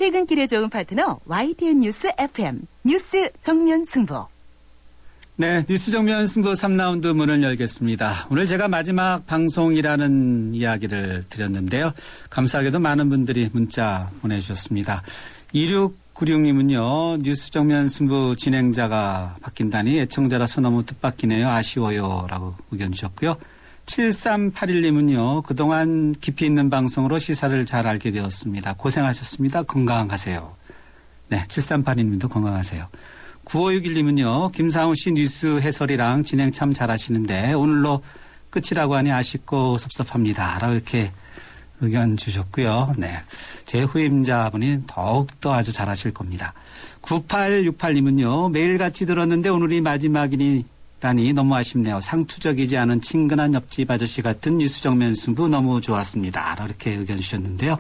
퇴근길에 좋은 파트너 YTN 뉴스 FM 뉴스 정면 승부. 네, 뉴스 정면 승부 3라운드 문을 열겠습니다. 오늘 제가 마지막 방송이라는 이야기를 드렸는데요. 감사하게도 많은 분들이 문자 보내주셨습니다. 2696님은요. 뉴스 정면 승부 진행자가 바뀐다니 애청자라서 너무 뜻밖이네요. 아쉬워요. 라고 의견 주셨고요. 7381님은요. 그동안 깊이 있는 방송으로 시사를 잘 알게 되었습니다. 고생하셨습니다. 건강하세요. 네, 7381님도 건강하세요. 9561님은요. 김상우 씨 뉴스 해설이랑 진행 참 잘하시는데 오늘로 끝이라고 하니 아쉽고 섭섭합니다. 라고 이렇게 의견 주셨고요. 네, 제 후임자분이 더욱더 아주 잘하실 겁니다. 9868님은요. 매일같이 들었는데 오늘이 마지막이라니 너무 아쉽네요. 상투적이지 않은 친근한 옆집 아저씨 같은 뉴스 정면 승부 너무 좋았습니다. 라고 이렇게 의견 주셨는데요.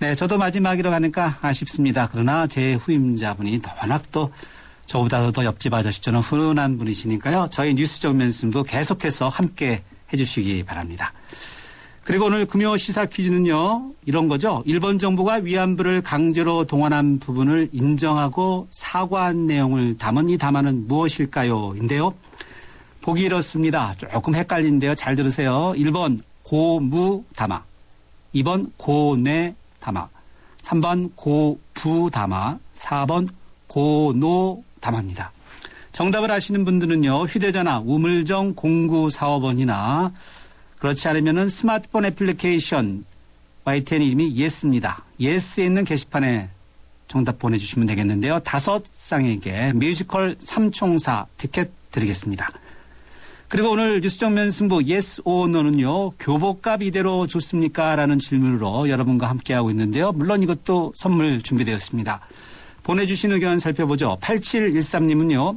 네, 저도 마지막이라고 하니까 아쉽습니다. 그러나 제 후임자분이 워낙 또 저보다도 더 옆집 아저씨처럼 훈훈한 분이시니까요. 저희 뉴스 정면 승부 계속해서 함께 해주시기 바랍니다. 그리고 오늘 금요 시사 퀴즈는요. 이런 거죠. 일본 정부가 위안부를 강제로 동원한 부분을 인정하고 사과한 내용을 담은 이 담화는 무엇일까요? 인데요. 보기 이렇습니다. 조금 헷갈리는데요. 잘 들으세요. 1번 고무 담화, 2번 고뇌 담화, 3번 고부 담화, 4번 고노 담화입니다. 정답을 아시는 분들은요. 휴대전화 우물정 0945번이나 그렇지 않으면은 스마트폰 애플리케이션 YTN 이름이 예스입니다. 예스에 있는 게시판에 정답 보내주시면 되겠는데요. 5쌍에게 뮤지컬 삼총사 티켓 드리겠습니다. 그리고 오늘 뉴스 정면 승부 yes or no는요. 교복값 이대로 좋습니까? 라는 질문으로 여러분과 함께하고 있는데요. 물론 이것도 선물 준비되었습니다. 보내주신 의견 살펴보죠. 8713님은요.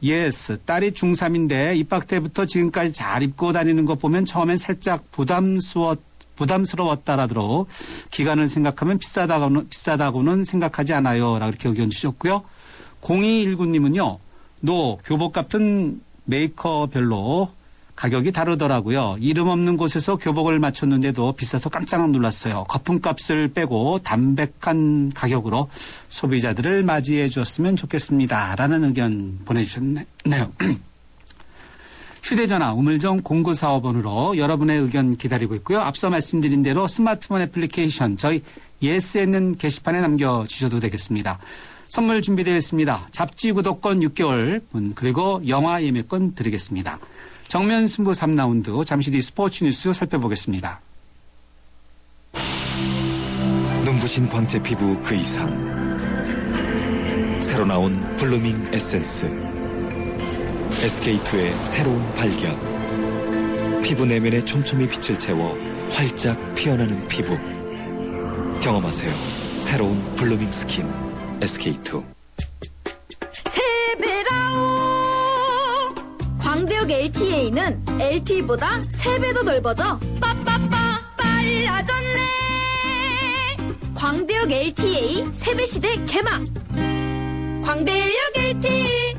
yes, 딸이 중3인데 입학 때부터 지금까지 잘 입고 다니는 것 보면 처음엔 살짝 부담스러웠다라더러 기간을 생각하면 비싸다고는 생각하지 않아요. 라고 이렇게 의견 주셨고요. 0219님은요. 교복 같은 메이커별로 가격이 다르더라고요. 이름 없는 곳에서 교복을 맞췄는데도 비싸서 깜짝 놀랐어요. 거품값을 빼고 담백한 가격으로 소비자들을 맞이해 주었으면 좋겠습니다. 라는 의견 보내주셨네요. 휴대전화 우물정 0945번으로 여러분의 의견 기다리고 있고요. 앞서 말씀드린 대로 스마트폰 애플리케이션 저희 예스에 있는 게시판에 남겨주셔도 되겠습니다. 선물 준비되어 있습니다. 잡지 구독권 6개월 그리고 영화 예매권 드리겠습니다. 정면 승부 3라운드 잠시 뒤 스포츠 뉴스 살펴보겠습니다. 눈부신 광채 피부 그 이상 새로 나온 블루밍 에센스 SK2의 새로운 발견 피부 내면의 촘촘히 빛을 채워 활짝 피어나는 피부 경험하세요. 새로운 블루밍 스킨 SK2 광대역 LTA는 LTE보다 3배 더 넓어져 빠빠빠 빨라졌네. 광대역 LTA 3배 시대 개막. 광대역 LTA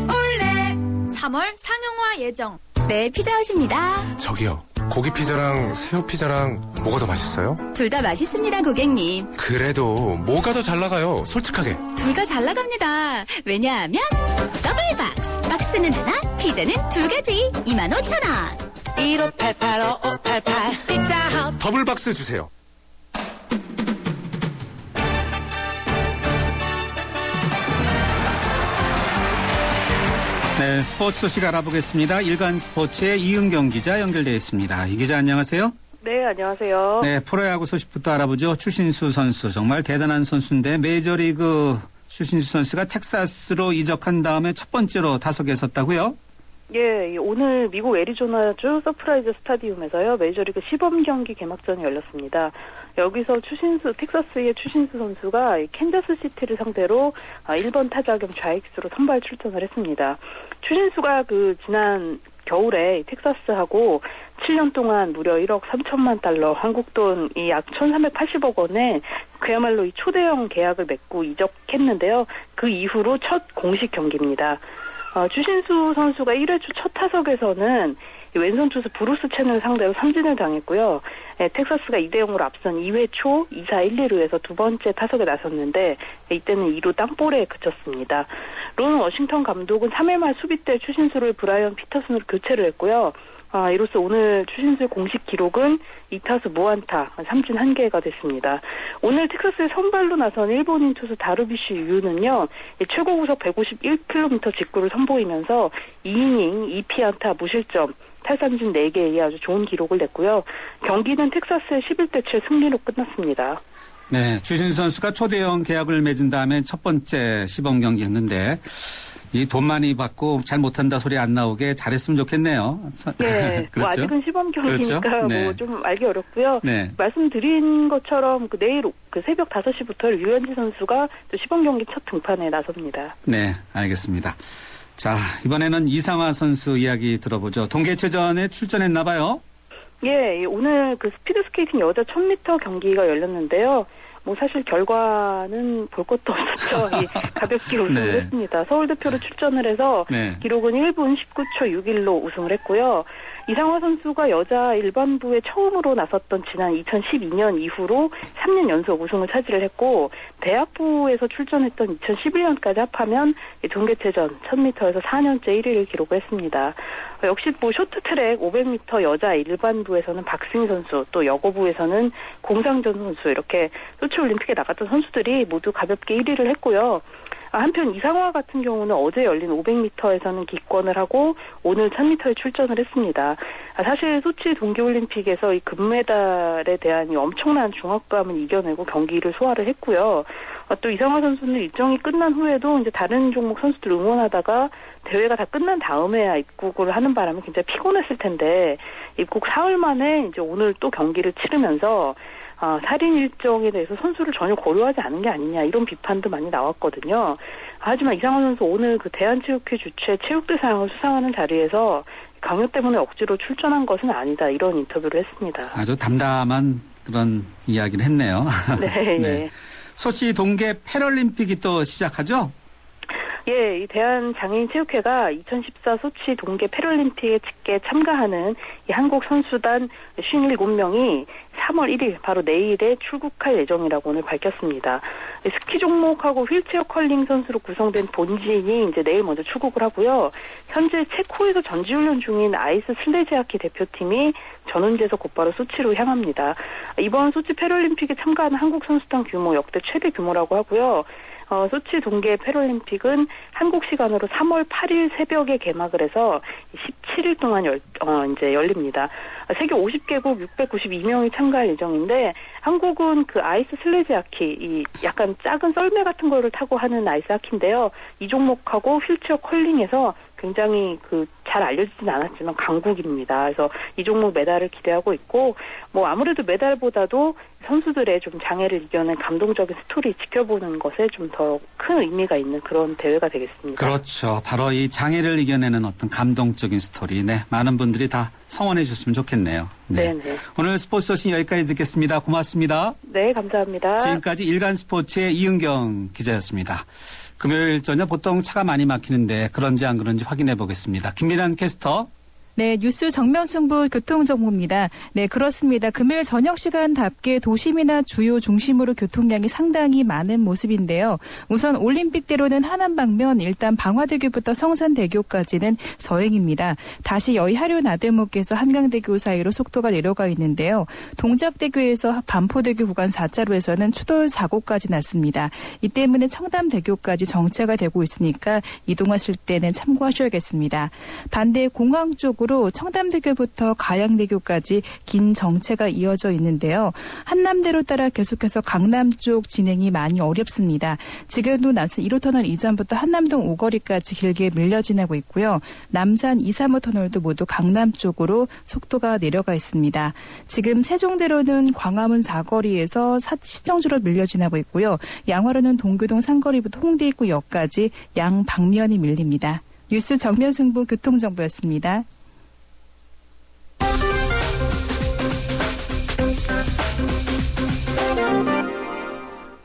올레 3월 상용화 예정. 네, 피자헛입니다. 저기요, 고기 피자랑 새우 피자랑 뭐가 더 맛있어요? 둘 다 맛있습니다, 고객님. 그래도 뭐가 더 잘 나가요? 솔직하게. 둘 다 잘 나갑니다. 왜냐하면 더블 박스. 박스는 하나, 피자는 2가지. 25,000원. 1588-5588 피자헛 더블 박스 주세요. 네, 스포츠 소식 알아보겠습니다. 일간 스포츠의 이은경 기자 연결되어 있습니다. 이 기자 안녕하세요. 네, 안녕하세요. 네, 프로야구 소식부터 알아보죠. 추신수 선수 정말 대단한 선수인데 메이저리그 추신수 선수가 텍사스로 이적한 다음에 첫 번째로 타석에 섰다고요? 예, 오늘 미국 애리조나주 서프라이즈 스타디움에서요. 메이저리그 시범경기 개막전이 열렸습니다. 여기서 텍사스의 추신수 선수가 캔자스 시티를 상대로 1번 타자 겸 좌익수로 선발 출전을 했습니다. 추신수가 지난 겨울에 텍사스하고 7년 동안 무려 1억 3천만 달러, 한국 돈 약 1,380억 원에 그야말로 이 초대형 계약을 맺고 이적했는데요. 그 이후로 첫 공식 경기입니다. 추신수 선수가 1회초 첫 타석에서는 이 왼손 투수 브루스 첸을 상대로 삼진을 당했고요. 텍사스가 2대0으로 앞선 2회 초 2사 1, 2루에서 두 번째 타석에 나섰는데 이때는 2루 땅볼에 그쳤습니다. 론 워싱턴 감독은 3회 말 수비 때 추신수를 브라이언 피터슨으로 교체를 했고요. 이로써 오늘 추신수의 공식 기록은 2타수 무안타, 삼진 1개가 됐습니다. 오늘 텍사스의 선발로 나선 일본인 투수 다루비쉬 유는요, 최고 구속 151km 직구를 선보이면서 2이닝 2피안타 무실점, 탈삼진 4개의 아주 좋은 기록을 냈고요. 경기는 텍사스의 11대7 승리로 끝났습니다. 네, 추신수 선수가 초대형 계약을 맺은 다음에 첫 번째 시범 경기 했는데 이 돈 많이 받고 잘 못한다 소리 안 나오게 잘했으면 좋겠네요. 네, 그렇죠? 뭐 아직은 시범 경기니까 그렇죠? 네. 뭐 좀 알기 어렵고요. 네. 말씀드린 것처럼 내일 새벽 5시부터 류현진 선수가 또 시범 경기 첫 등판에 나섭니다. 네, 알겠습니다. 자, 이번에는 이상화 선수 이야기 들어보죠. 동계체전에 출전했나 봐요. 예, 오늘 스피드 스케이팅 여자 1000m 경기가 열렸는데요. 뭐 사실 결과는 볼 것도 없었죠. 가볍게 우승을 네. 했습니다. 서울대표로 출전을 해서 네. 기록은 1분 19초 61로 우승을 했고요. 이상화 선수가 여자 일반부에 처음으로 나섰던 지난 2012년 이후로 3년 연속 우승을 차지를 했고 대학부에서 출전했던 2011년까지 합하면 동계체전 1000m에서 4년째 1위를 기록했습니다. 역시 쇼트트랙 500m 여자 일반부에서는 박승희 선수, 또 여고부에서는 공상전 선수 이렇게 소치올림픽에 나갔던 선수들이 모두 가볍게 1위를 했고요. 한편 이상화 같은 경우는 어제 열린 500m에서는 기권을 하고 오늘 1000m에 출전을 했습니다. 사실 소치 동계올림픽에서 이 금메달에 대한 이 엄청난 중압감을 이겨내고 경기를 소화를 했고요. 또 이상화 선수는 일정이 끝난 후에도 이제 다른 종목 선수들 응원하다가 대회가 다 끝난 다음에야 입국을 하는 바람에 굉장히 피곤했을 텐데 입국 사흘 만에 이제 오늘 또 경기를 치르면서 살인 일정에 대해서 선수를 전혀 고려하지 않은 게 아니냐 이런 비판도 많이 나왔거든요. 하지만 이상화 선수 오늘 대한체육회 주최 체육대상을 수상하는 자리에서 강요 때문에 억지로 출전한 것은 아니다 이런 인터뷰를 했습니다. 아주 담담한 그런 이야기를 했네요. 네. 네. 소치 동계 패럴림픽이 또 시작하죠? 예, 이 대한장애인체육회가 2014 소치 동계 패럴림픽에 직계 참가하는 이 한국 선수단 57명이 3월 1일 바로 내일에 출국할 예정이라고 오늘 밝혔습니다. 스키 종목하고 휠체어 컬링 선수로 구성된 본진이 이제 내일 먼저 출국을 하고요. 현재 체코에서 전지훈련 중인 아이스 슬레지하키 대표팀이 전운지에서 곧바로 소치로 향합니다. 이번 소치 패럴림픽에 참가하는 한국 선수단 규모 역대 최대 규모라고 하고요. 소치 동계 패럴림픽은 한국 시간으로 3월 8일 새벽에 개막을 해서 17일 동안 이제 열립니다. 세계 50개국 692명이 참가할 예정인데 한국은 아이스 슬레지하키, 이 약간 작은 썰매 같은 거를 타고 하는 아이스 하키인데요. 이 종목하고 휠체어 컬링에서 굉장히 잘 알려지진 않았지만 강국입니다. 그래서 이 종목 메달을 기대하고 있고 뭐 아무래도 메달보다도 선수들의 좀 장애를 이겨낸 감동적인 스토리 지켜보는 것에 좀 더 큰 의미가 있는 그런 대회가 되겠습니다. 그렇죠. 바로 이 장애를 이겨내는 어떤 감동적인 스토리. 네, 많은 분들이 다 성원해 주셨으면 좋겠네요. 네. 네. 오늘 스포츠 소식 여기까지 듣겠습니다. 고맙습니다. 네, 감사합니다. 지금까지 일간 스포츠의 이은경 기자였습니다. 금요일 저녁 보통 차가 많이 막히는데 그런지 안 그런지 확인해 보겠습니다. 김미란 캐스터. 네, 뉴스 정면승부 교통정보입니다. 네, 그렇습니다. 금요일 저녁 시간답게 도심이나 주요 중심으로 교통량이 상당히 많은 모습인데요. 우선 올림픽대로는 하남 방면 일단 방화대교부터 성산대교까지는 서행입니다. 다시 여의하류 나들목에서 한강대교 사이로 속도가 내려가 있는데요. 동작대교에서 반포대교 구간 4차로에서는 추돌 사고까지 났습니다. 이 때문에 청담대교까지 정체가 되고 있으니까 이동하실 때는 참고하셔야겠습니다. 반대 공항 쪽 으로 청담대교부터 가양대교까지 긴 정체가 이어져 있는데요. 한남대로 따라 계속해서 강남 쪽 진행이 많이 어렵습니다. 지금도 남산 1호 터널 이전부터 한남동 오거리까지 길게 밀려 지나고 있고요. 남산 2, 3호 터널도 모두 강남 쪽으로 속도가 내려가 있습니다. 지금 세종대로는 광화문 사거리에서 시청주로 밀려 지나고 있고요. 양화로는 동교동 상거리부터 홍대 입구역까지 양 방면이 밀립니다. 뉴스 정면승부 교통정보였습니다.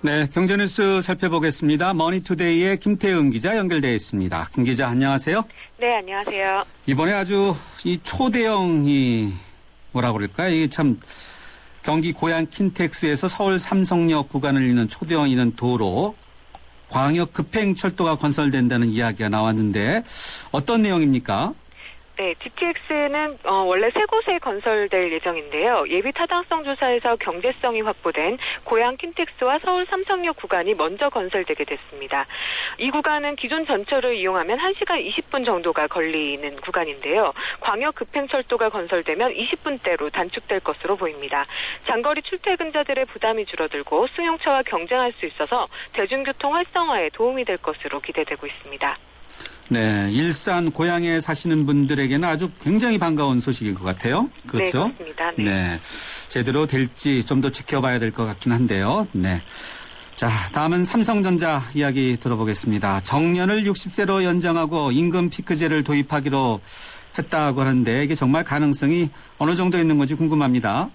네, 경제뉴스 살펴보겠습니다. 머니투데이의 김태은 기자 연결되어 있습니다. 김 기자 안녕하세요. 네, 안녕하세요. 이번에 아주 이 초대형이 뭐라 그럴까요? 이게 참 경기 고양 킨텍스에서 서울 삼성역 구간을 잇는 초대형 이는 도로 광역 급행철도가 건설된다는 이야기가 나왔는데 어떤 내용입니까? 네, GTX는 원래 세 곳에 건설될 예정인데요. 예비 타당성 조사에서 경제성이 확보된 고양 킨텍스와 서울 삼성역 구간이 먼저 건설되게 됐습니다. 이 구간은 기존 전철을 이용하면 1시간 20분 정도가 걸리는 구간인데요. 광역 급행철도가 건설되면 20분대로 단축될 것으로 보입니다. 장거리 출퇴근자들의 부담이 줄어들고 승용차와 경쟁할 수 있어서 대중교통 활성화에 도움이 될 것으로 기대되고 있습니다. 네, 일산 고양에 사시는 분들에게는 아주 굉장히 반가운 소식일 것 같아요. 그렇죠? 네, 그렇습니다. 네. 네, 제대로 될지 좀 더 지켜봐야 될 것 같긴 한데요. 네. 자, 다음은 삼성전자 이야기 들어보겠습니다. 정년을 60세로 연장하고 임금 피크제를 도입하기로 했다고 하는데 이게 정말 가능성이 어느 정도 있는 건지 궁금합니다.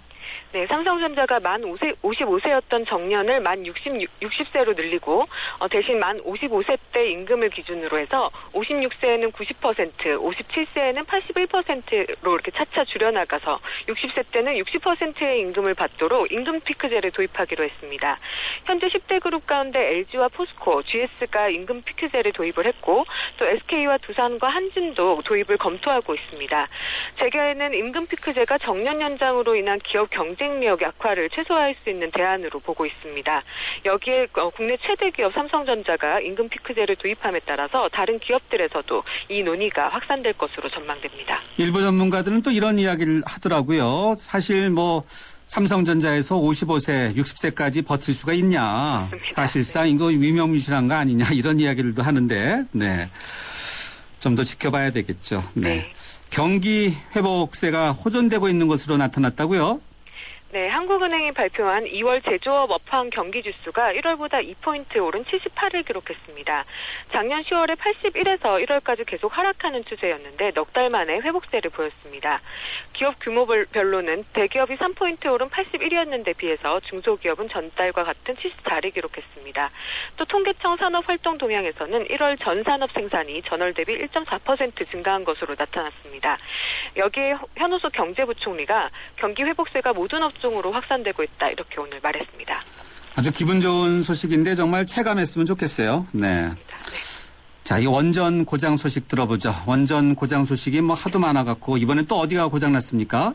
네, 삼성전자가 만 55세였던 정년을 만 60세로 늘리고 대신 만 55세 때 임금을 기준으로 해서 56세에는 90%, 57세에는 81%로 이렇게 차차 줄여나가서 60세 때는 60%의 임금을 받도록 임금 피크제를 도입하기로 했습니다. 현재 10대 그룹 가운데 LG와 포스코, GS가 임금 피크제를 도입을 했고 또 SK와 두산과 한진도 도입을 검토하고 있습니다. 재계에는 임금 피크제가 정년 연장으로 인한 기업 경쟁력 약화를 최소화할 수 있는 대안으로 보고 있습니다. 여기에 국내 최대 기업 삼성전자가 임금 피크제를 도입함에 따라서 다른 기업들에서도 이 논의가 확산될 것으로 전망됩니다. 일부 전문가들은 또 이런 이야기를 하더라고요. 사실 뭐 삼성전자에서 55세, 60세까지 버틸 수가 있냐. 맞습니다. 사실상 이거 위명무실한 거 아니냐 이런 이야기들도 하는데 네. 좀 더 지켜봐야 되겠죠. 네. 네. 경기 회복세가 호전되고 있는 것으로 나타났다고요? 네, 한국은행이 발표한 2월 제조업 업황 경기 지수가 1월보다 2포인트 오른 78을 기록했습니다. 작년 10월에 81에서 1월까지 계속 하락하는 추세였는데 넉 달 만에 회복세를 보였습니다. 기업 규모별로는 대기업이 3포인트 오른 81이었는데 비해서 중소기업은 전달과 같은 74를 기록했습니다. 또 통계청 산업활동 동향에서는 1월 전 산업 생산이 전월 대비 1.4% 증가한 것으로 나타났습니다. 여기에 현우소 경제부총리가 경기 회복세가 모든 업종으로 확산되고 있다 이렇게 오늘 말했습니다. 아주 기분 좋은 소식인데 정말 체감했으면 좋겠어요. 네. 자, 이 원전 고장 소식 들어보죠. 원전 고장 소식이 뭐 하도 많아갖고 이번엔 또 어디가 고장났습니까?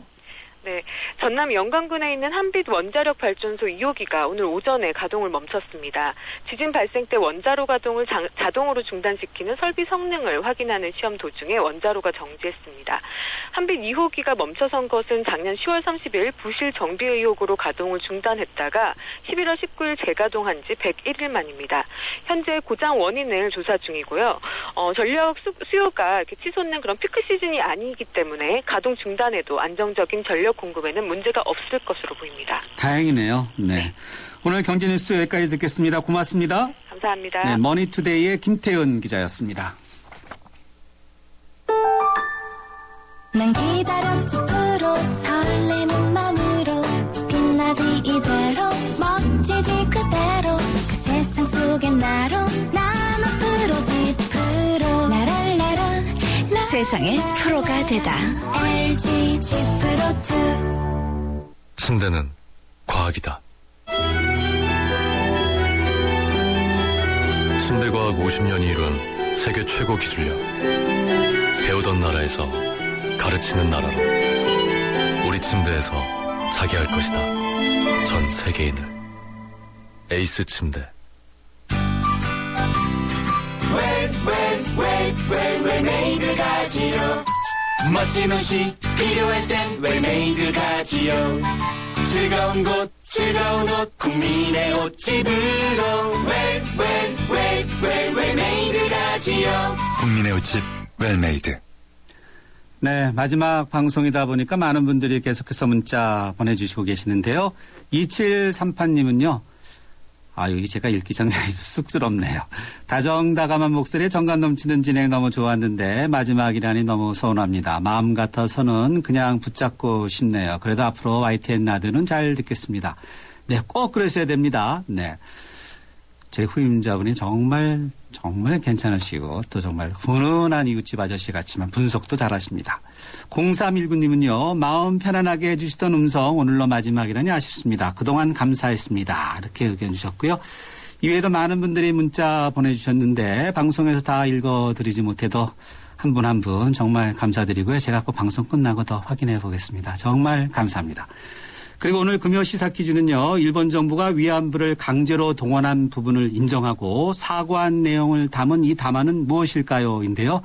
네, 전남 영광군에 있는 한빛 원자력 발전소 2호기가 오늘 오전에 가동을 멈췄습니다. 지진 발생 때 원자로 가동을 자동으로 중단시키는 설비 성능을 확인하는 시험 도중에 원자로가 정지했습니다. 한빛 2호기가 멈춰선 것은 작년 10월 30일 부실 정비 의혹으로 가동을 중단했다가 11월 19일 재가동한 지 101일 만입니다. 현재 고장 원인을 조사 중이고요. 전력 수요가 이렇게 치솟는 그런 피크 시즌이 아니기 때문에 가동 중단에도 안정적인 전력 공급에는 문제가 없을 것으로 보입니다. 다행이네요. 네. 오늘 경제뉴스 여기까지 듣겠습니다. 고맙습니다. 감사합니다. 네, 머니투데이의 김태은 기자였습니다. 난 기다렸지 프로 설레는 맘으로 빛나지 이대로 멋지지 그대로 그 세상 속엔 나로 난 앞으로지 프로 라랄라라 세상의 프로가 되다. LG G 프로 2 침대는 과학이다. 침대과학 50년이 이룬 세계 최고 기술력. 배우던 나라에서 가르치는 나라로 우리 침대에서 자기 할 것이다. 전 세계인을. 에이스 침대. 웰메이드 가지요. 멋진 옷이 필요할 땐 웰메이드 가지요. 즐거운 곳 즐거운 옷 국민의 옷집으로 웰메이드 가지요. 국민의 옷집 웰메이드. 네, 마지막 방송이다 보니까 많은 분들이 계속해서 문자 보내주시고 계시는데요. 2738님은요. 아유, 제가 읽기 상당히 쑥스럽네요. 다정다감한 목소리에 정감 넘치는 진행 너무 좋았는데 마지막이라니 너무 서운합니다. 마음 같아서는 그냥 붙잡고 싶네요. 그래도 앞으로 YTN 라디오는 잘 듣겠습니다. 네, 꼭 그러셔야 됩니다. 네. 제 후임자분이 정말 괜찮으시고 또 정말 훈훈한 이웃집 아저씨 같지만 분석도 잘하십니다. 0319님은요. 마음 편안하게 해주시던 음성 오늘로 마지막이라니 아쉽습니다. 그동안 감사했습니다. 이렇게 의견 주셨고요. 이외에도 많은 분들이 문자 보내주셨는데 방송에서 다 읽어드리지 못해도 한 분 한 분 정말 감사드리고요. 제가 꼭 방송 끝나고 더 확인해 보겠습니다. 정말 감사합니다. 그리고 오늘 금요 시사 퀴즈는요. 일본 정부가 위안부를 강제로 동원한 부분을 인정하고 사과한 내용을 담은 이 담화는 무엇일까요? 인데요.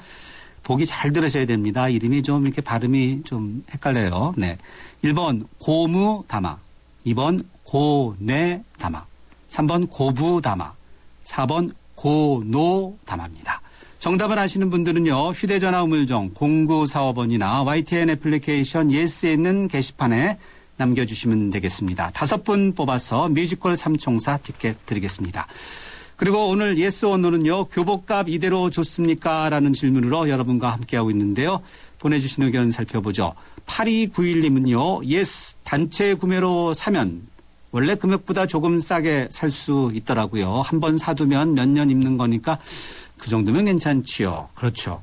보기 잘 들으셔야 됩니다. 이름이 좀 이렇게 발음이 좀 헷갈려요. 네. 1번 고무 담화, 2번 고뇌 담화, 3번 고부 담화, 4번 고노 담화입니다. 정답을 아시는 분들은요. 휴대전화 우물정 0945번이나 YTN 애플리케이션 예스에 있는 게시판에 남겨주시면 되겠습니다. 5분 뽑아서 뮤지컬 삼총사 티켓 드리겠습니다. 그리고 오늘 예스 오너는요. 교복값 이대로 좋습니까? 라는 질문으로 여러분과 함께하고 있는데요. 보내주신 의견 살펴보죠. 8291님은요. 예스 단체 구매로 사면 원래 금액보다 조금 싸게 살 수 있더라고요. 한번 사두면 몇 년 입는 거니까 그 정도면 괜찮지요. 그렇죠.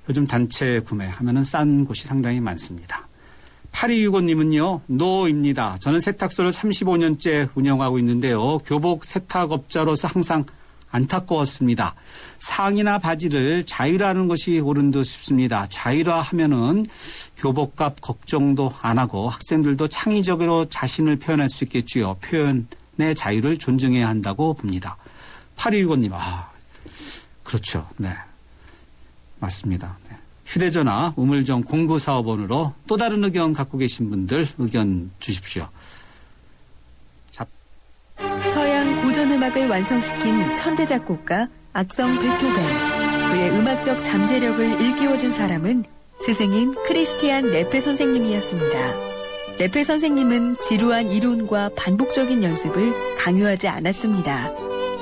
요즘 단체 구매하면은 싼 곳이 상당히 많습니다. 8265님은요. 노입니다. 저는 세탁소를 35년째 운영하고 있는데요. 교복 세탁업자로서 항상 안타까웠습니다. 상의나 바지를 자율화하는 것이 옳은 듯 싶습니다. 자율화하면은 교복값 걱정도 안 하고 학생들도 창의적으로 자신을 표현할 수 있겠지요. 표현의 자유를 존중해야 한다고 봅니다. 8265님, 그렇죠. 네. 맞습니다. 네. 휴대전화 우물정 0945번으로 또 다른 의견 갖고 계신 분들 의견 주십시오. 서양 고전음악을 완성시킨 천재 작곡가 악성 베토벤. 그의 음악적 잠재력을 일깨워준 사람은 스승인 크리스티안 네페 선생님이었습니다. 네페 선생님은 지루한 이론과 반복적인 연습을 강요하지 않았습니다.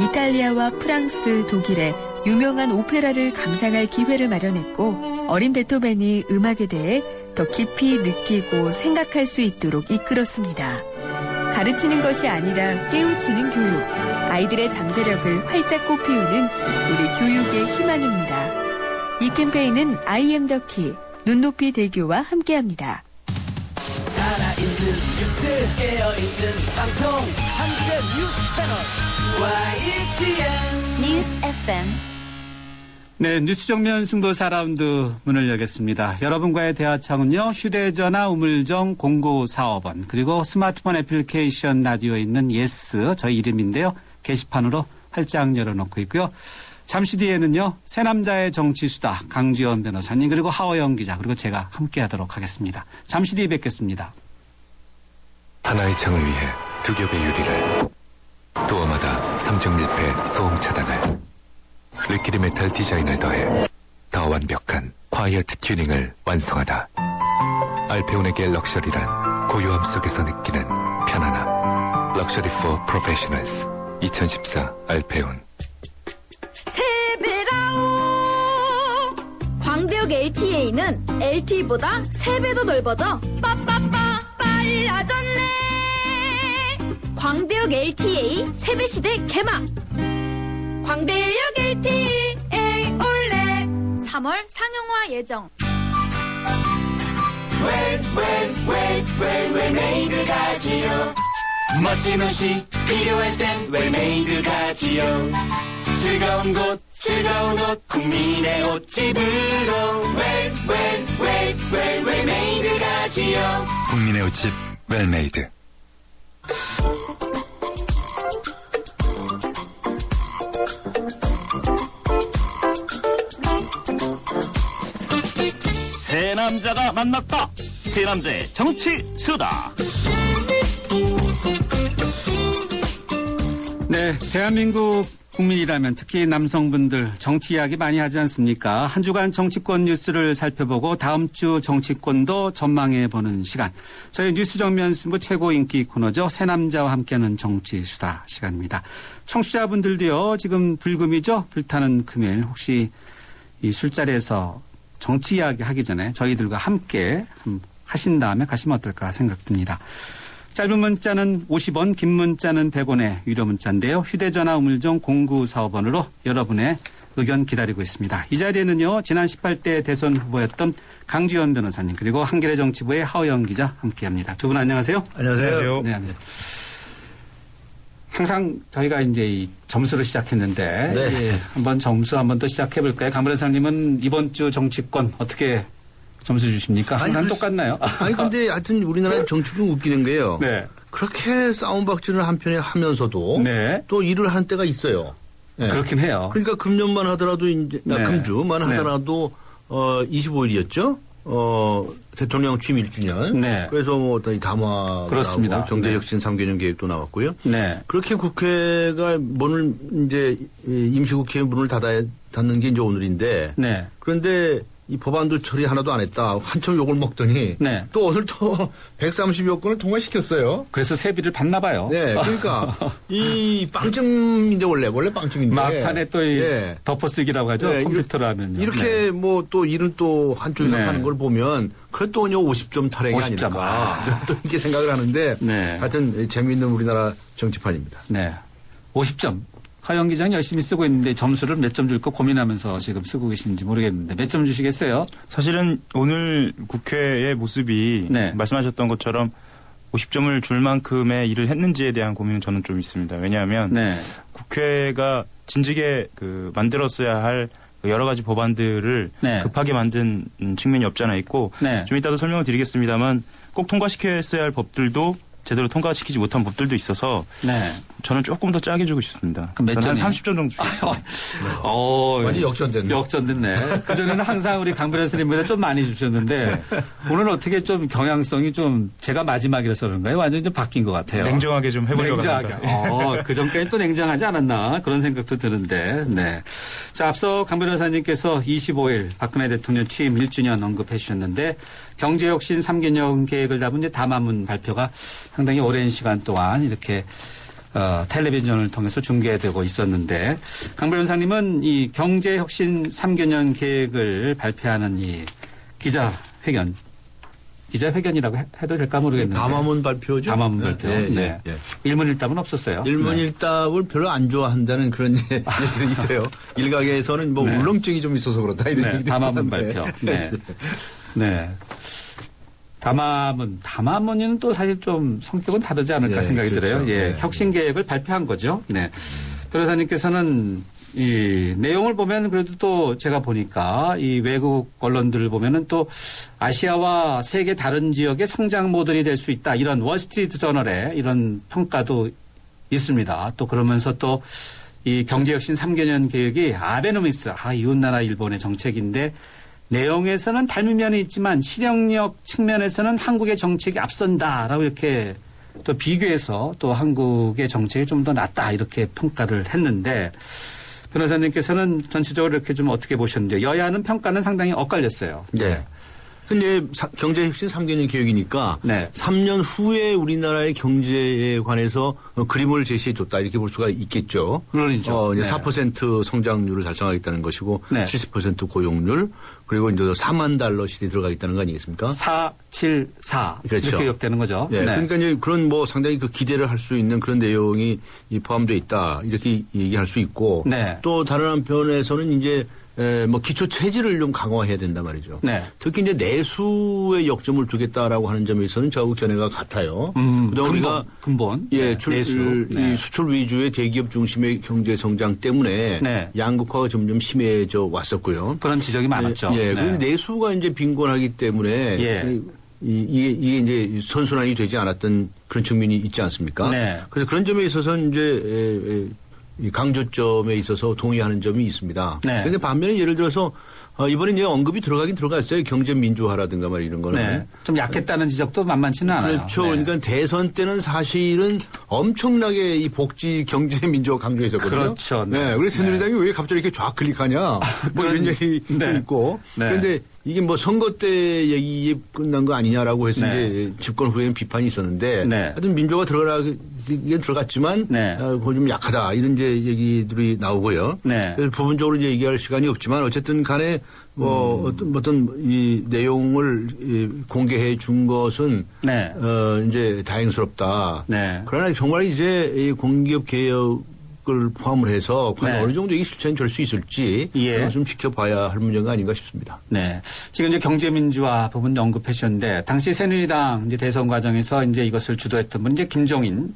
이탈리아와 프랑스, 독일의 유명한 오페라를 감상할 기회를 마련했고 어린 베토벤이 음악에 대해 더 깊이 느끼고 생각할 수 있도록 이끌었습니다. 가르치는 것이 아니라 깨우치는 교육, 아이들의 잠재력을 활짝 꽃피우는 우리 교육의 희망입니다. 이 캠페인은 I am the key, 눈높이 대교와 함께합니다. 살아있는 뉴스 깨어있는 방송 한국의 뉴스 채널 YTN 뉴스 FM. 네, 뉴스 정면 승부 4라운드 문을 열겠습니다. 여러분과의 대화창은요. 휴대전화 우물정 0945번 그리고 스마트폰 애플리케이션 라디오에 있는 예스 저희 이름인데요. 게시판으로 활짝 열어놓고 있고요. 잠시 뒤에는요. 새남자의 정치수다 강지원 변호사님 그리고 하호영 기자 그리고 제가 함께하도록 하겠습니다. 잠시 뒤에 뵙겠습니다. 하나의 창을 위해 두 겹의 유리를 도어마다 3중 밀폐 소음 차단을 리퀴드 메탈 디자인을 더해 더 완벽한 콰이어트 튜닝을 완성하다. 알페온에게 럭셔리란 고요함 속에서 느끼는 편안함. 럭셔리 for professionals 2014 알페온. 세배라오. 광대역 LTA는 LTE보다 3배 더 넓어져 빠빠빠 빨라졌네. 광대역 LTA 3배 시대 개막. 광대역 LTA 올레 3월 상용화 예정. 웰메이드 가지요. 멋진 옷이 필요할 땐 웰메이드 가지요. 즐거운 곳 즐거운 옷 국민의 옷집으로 웰메이드 가지요. 국민의 옷집 웰메이드. 세 남자가 만났다. 세 남자의 정치 수다. 네, 대한민국 국민이라면 특히 남성분들 정치 이야기 많이 하지 않습니까? 한 주간 정치권 뉴스를 살펴보고 다음 주 정치권도 전망해보는 시간. 저희 뉴스 정면 승부 최고 인기 코너죠. 새 남자와 함께하는 정치 수다 시간입니다. 청취자분들도요. 지금 불금이죠. 불타는 금일 혹시 이 술자리에서 정치 이야기 하기 전에 저희들과 함께 하신 다음에 가시면 어떨까 생각됩니다. 짧은 문자는 50원, 긴 문자는 100원의 유료 문자인데요. 휴대전화 우물정 0945번으로 여러분의 의견 기다리고 있습니다. 이 자리에는요. 지난 18대 대선 후보였던 강주현 변호사님 그리고 한겨레 정치부의 하호영 기자 함께합니다. 두 분 안녕하세요. 안녕하세요. 네, 안녕하세요. 항상 저희가 이제 이 점수로 시작했는데 네. 한번 점수 한번 또 시작해 볼까요? 강 변호사님은 이번 주 정치권 어떻게 점수 주십니까? 항상 똑같나요? 아니 근데 하여튼 우리나라 정치권 웃기는 게요. 네. 그렇게 싸움박질을 한편에 하면서도 네. 또 일을 하는 때가 있어요. 네. 그렇긴 해요. 그러니까 금년만 하더라도 이제 네. 금주만 네. 하더라도 25일이었죠. 대통령 취임 1주년. 네. 그래서 뭐 이 담화 그렇습니다. 경제혁신 3개년 계획도 나왔고요. 네. 그렇게 국회가 문을 이제 임시국회 문을 닫는 게 이제 오늘인데. 네. 그런데 이 법안도 처리 하나도 안 했다. 한참 욕을 먹더니 네. 또 오늘 또 130여 건을 통과시켰어요. 그래서 세비를 받나 봐요. 네, 그러니까 이 빵점인데 원래 빵점인데 막판에 또 예. 덮어쓰기라고 하죠. 네, 컴퓨터로 하면요. 이렇게 네. 뭐 또 일은 또 한쪽에서 네. 하는 걸 보면 그래도 50점 탈행이 50점. 아닐까 또 이렇게 생각을 하는데 네. 하여튼 재미있는 우리나라 정치판입니다. 네. 50점. 하영 기자는 열심히 쓰고 있는데 점수를 몇 점 줄까 고민하면서 지금 쓰고 계시는지 모르겠는데 몇 점 주시겠어요? 사실은 오늘 국회의 모습이 네. 말씀하셨던 것처럼 50점을 줄 만큼의 일을 했는지에 대한 고민은 저는 좀 있습니다. 왜냐하면 네. 국회가 진즉에 만들었어야 할 여러 가지 법안들을 네. 급하게 만든 측면이 없지 않아 있고 네. 좀 이따도 설명을 드리겠습니다만 꼭 통과시켰어야 할 법들도 제대로 통과시키지 못한 법들도 있어서 네. 저는 조금 더 짜게 주고 싶습니다. 그럼 몇 저는 한 점이에요? 30점 정도 주겠습니다. 완전 역전됐네. 역전됐네. 그전에는 항상 우리 강 변호사님보다 좀 많이 주셨는데 오늘 어떻게 좀 경향성이 좀 제가 마지막이라서 그런가요? 완전히 좀 바뀐 것 같아요. 냉정하게 좀 해보려고 냉정하게. 합니다. 그 전까지 또 냉정하지 않았나 그런 생각도 드는데. 네. 자, 앞서 강 변호사님께서 25일 박근혜 대통령 취임 1주년 언급해 주셨는데 경제혁신 3개년 계획을 담은 이제 담화문 발표가 상당히 오랜 시간 동안 이렇게 텔레비전을 통해서 중계되고 있었는데 강 변호사님은 이 경제혁신 3개년 계획을 발표하는 이 기자회견이라고 해도 될까 모르겠는데. 담화문 발표죠. 담화문 발표. 예, 네. 예. 일문일답은 없었어요. 일문일답을 별로 안 좋아한다는 그런 얘기도 있어요. 일각에서는 뭐 네. 울렁증이 좀 있어서 그렇다 이런 네. 얘기도 담화문 있는데. 발표. 네. 네. 담화문은 또 사실 좀 성격은 다르지 않을까 예, 생각이 그렇죠. 들어요. 예. 네. 혁신 계획을 발표한 거죠. 네. 변호사님께서는 이 내용을 보면 그래도 또 제가 보니까 이 외국 언론들을 보면은 또 아시아와 세계 다른 지역의 성장 모델이 될 수 있다. 이런 월스트리트 저널에 이런 평가도 있습니다. 또 그러면서 또 이 경제혁신 3개년 계획이 아베노미스, 이웃나라 일본의 정책인데 내용에서는 닮은 면이 있지만 실행력 측면에서는 한국의 정책이 앞선다라고 이렇게 또 비교해서 또 한국의 정책이 좀 더 낫다 이렇게 평가를 했는데 변호사님께서는 전체적으로 이렇게 좀 어떻게 보셨는지 여야는 평가는 상당히 엇갈렸어요. 네. 근데 경제혁신 3개년 계획이니까 네. 3년 후에 우리나라의 경제에 관해서 그림을 제시해 줬다 이렇게 볼 수가 있겠죠. 물론이죠. 이제 네. 4% 성장률을 달성하겠다는 것이고 네. 70% 고용률 그리고 이제 4만 달러 시대에 들어가겠다는 거 아니겠습니까? 474 그렇죠. 이렇게 기억되는 거죠. 네. 그러니까 이제 그런 뭐 상당히 그 기대를 할 수 있는 그런 내용이 포함되어 있다 이렇게 얘기할 수 있고 네. 또 다른 한편에서는 이제 뭐 기초 체질을 좀 강화해야 된단 말이죠. 네. 특히 이제 내수에 역점을 두겠다라고 하는 점에서는 저하고 견해가 같아요. 그동안 우리가 근본. 예, 네. 내수. 네. 이 수출 위주의 대기업 중심의 경제 성장 때문에 네. 양극화가 점점 심해져 왔었고요. 그런 지적이 많았죠. 예, 네. 그런데 내수가 이제 빈곤하기 때문에 예. 이게 이제 선순환이 되지 않았던 그런 측면이 있지 않습니까? 네. 그래서 그런 점에 있어서는 이제 이 강조점에 있어서 동의하는 점이 있습니다. 네. 그런데 반면에 예를 들어서 이번에 이제 언급이 들어가긴 들어갔어요. 경제 민주화라든가 말 이런 거는. 네. 좀 약했다는 지적도 만만치는 않아요. 그렇죠. 네. 그러니까 대선 때는 사실은 엄청나게 이 복지 경제 민주화 강조했었거든요. 그렇죠. 네. 네. 그래서 새누리당이 왜 갑자기 이렇게 좌클릭하냐. 뭐 이런 얘기도 네. 있고. 네. 그런데 이게 뭐 선거 때 얘기 끝난 거 아니냐라고 해서 네. 이제 집권 후에는 비판이 있었는데. 네. 하여튼 민주화가 들어가긴 들어갔지만. 네. 그거 좀 약하다. 이런 이제 얘기들이 나오고요. 네. 그래서 부분적으로 이제 얘기할 시간이 없지만 어쨌든 간에 어떤 이 내용을 공개해 준 것은 네. 이제 다행스럽다. 네. 그러나 정말 이제 이 공기업 개혁을 포함을 해서 과연 네. 어느 정도 이게 실천이 될 수 있을지 예. 좀 지켜봐야 할 문제가 아닌가 싶습니다. 네. 지금 이제 경제민주화 부분 언급해 주셨는데 당시 새누리당 이제 대선 과정에서 이제 이것을 주도했던 분 이제 김종인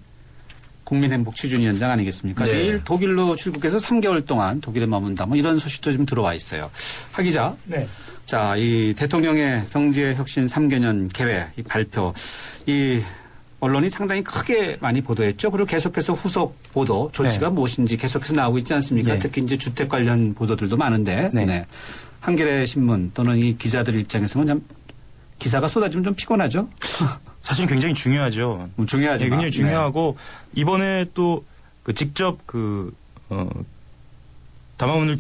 국민행복추진위원장 아니겠습니까? 네. 내일 독일로 출국해서 3개월 동안 독일에 머문다. 뭐 이런 소식도 좀 들어와 있어요. 하 기자. 네. 자, 이 대통령의 경제혁신 3개년 계획 이 발표. 이 언론이 상당히 크게 많이 보도했죠. 그리고 계속해서 후속 보도 조치가 무엇인지 계속해서 나오고 있지 않습니까? 네. 특히 이제 주택 관련 보도들도 많은데. 네. 한겨레 신문 또는 이 기자들 입장에서는 참 기사가 쏟아지면 좀 피곤하죠. 사실 굉장히 중요하죠. 중요하죠. 네, 굉장히 중요하고 이번에 또 그 직접 담화문을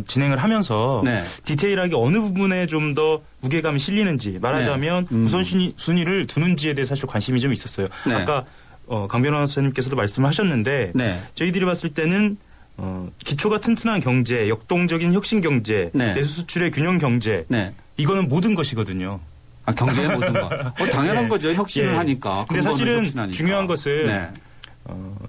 진행을 하면서 네. 디테일하게 어느 부분에 좀 더 무게감이 실리는지 말하자면 네. 우선순위를 두는지에 대해 사실 관심이 좀 있었어요. 네. 아까 강 변호사님께서도 말씀하셨는데 네. 저희들이 봤을 때는 기초가 튼튼한 경제, 역동적인 혁신 경제, 네. 내수 수출의 균형 경제 네. 이거는 모든 것이거든요. 아, 경제의 모든 거. 당연한 네. 거죠. 혁신을 예. 하니까. 근데 사실은 중요한 것은 네.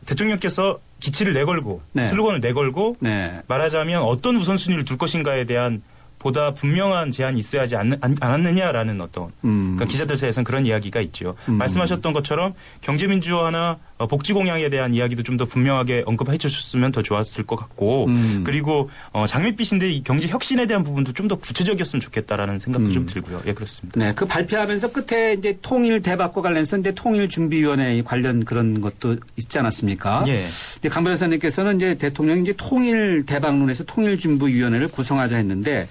대통령께서 기치를 내걸고 네. 슬로건을 내걸고 네. 말하자면 어떤 우선순위를 둘 것인가에 대한 보다 분명한 제안이 있어야 하지 않았느냐라는 어떤 그러니까 기자들 사이에서는 그런 이야기가 있죠. 말씀하셨던 것처럼 경제민주화나 복지공약에 대한 이야기도 좀 더 분명하게 언급해 주셨으면 더 좋았을 것 같고 그리고 장밋빛인데 이 경제 혁신에 대한 부분도 좀 더 구체적이었으면 좋겠다라는 생각도 좀 들고요. 예, 그렇습니다. 네, 그 발표하면서 끝에 이제 통일 대박과 관련해서 이제 통일준비위원회 관련 그런 것도 있지 않았습니까? 예. 이제 강 변호사님께서는 이제 대통령이 이제 통일 대박론에서 통일준비위원회를 구성하자 했는데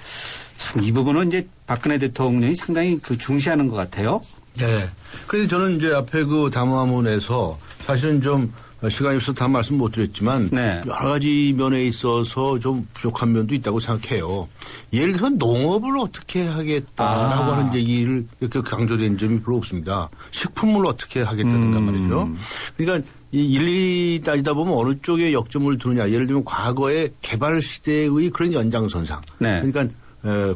참 이 부분은 이제 박근혜 대통령이 상당히 중시하는 것 같아요. 네. 그래서 저는 이제 앞에 그 담화문에서 사실은 좀 시간이 없어서 다 말씀 못 드렸지만 네. 여러 가지 면에 있어서 좀 부족한 면도 있다고 생각해요. 예를 들어서 농업을 어떻게 하겠다라고 하는 얘기를 이렇게 강조된 점이 별로 없습니다. 식품을 어떻게 하겠다든가 말이죠. 그러니까 일일이 따지다 보면 어느 쪽에 역점을 두느냐. 예를 들면 과거의 개발 시대의 그런 연장선상. 네. 그러니까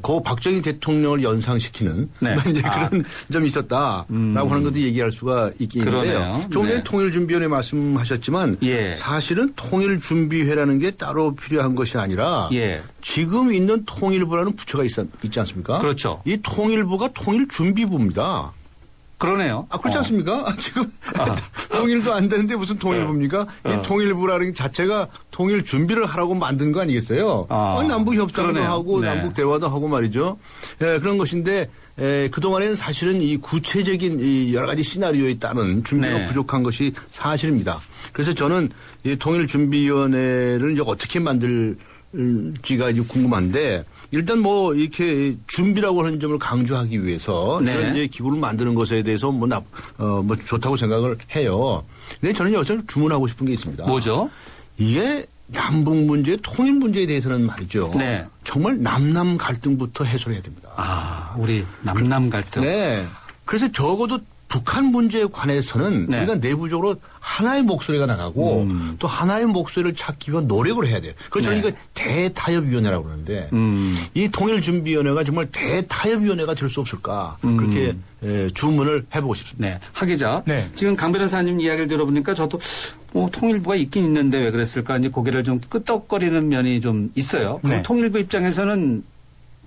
고 박정희 대통령을 연상시키는 네. 이제 그런 점이 있었다라고 하는 것도 얘기할 수가 있겠는데요. 조금 전에 네. 통일준비위원회 말씀하셨지만 예. 사실은 통일준비회라는 게 따로 필요한 것이 아니라 예. 지금 있는 통일부라는 부처가 있지 않습니까? 그렇죠. 이 통일부가 통일준비부입니다. 그러네요. 아, 그렇지 않습니까? 지금 통일도 안 되는데 무슨 통일부입니까? 이 통일부라는 게 자체가 통일 준비를 하라고 만든 거 아니겠어요? 남북 협상도 그러네요. 하고 네. 남북 대화도 하고 말이죠. 예, 그런 것인데 그동안에는 사실은 이 구체적인 이 여러 가지 시나리오에 따른 준비가 네. 부족한 것이 사실입니다. 그래서 저는 이 통일준비위원회를 이제 어떻게 만들지가 이제 궁금한데 일단 뭐 이렇게 준비라고 하는 점을 강조하기 위해서 네. 이런 이제 기구를 만드는 것에 대해서 뭐 좋다고 생각을 해요. 근데 저는 여기서 주문하고 싶은 게 있습니다. 뭐죠? 이게 남북 문제, 통일 문제에 대해서는 말이죠. 네. 정말 남남 갈등부터 해소해야 됩니다. 아, 우리 남남 갈등. 네. 그래서 적어도 북한 문제에 관해서는 네. 우리가 내부적으로 하나의 목소리가 나가고 또 하나의 목소리를 찾기 위한 노력을 해야 돼요. 그래서 네. 이거 대타협위원회라고 그러는데 이 통일준비위원회가 정말 대타협위원회가 될 수 없을까 그렇게 주문을 해보고 싶습니다. 네. 하 기자. 네. 지금 강 변호사님 이야기를 들어보니까 저도 통일부가 있긴 있는데 왜 그랬을까 이제 고개를 좀 끄덕거리는 면이 좀 있어요. 네. 통일부 입장에서는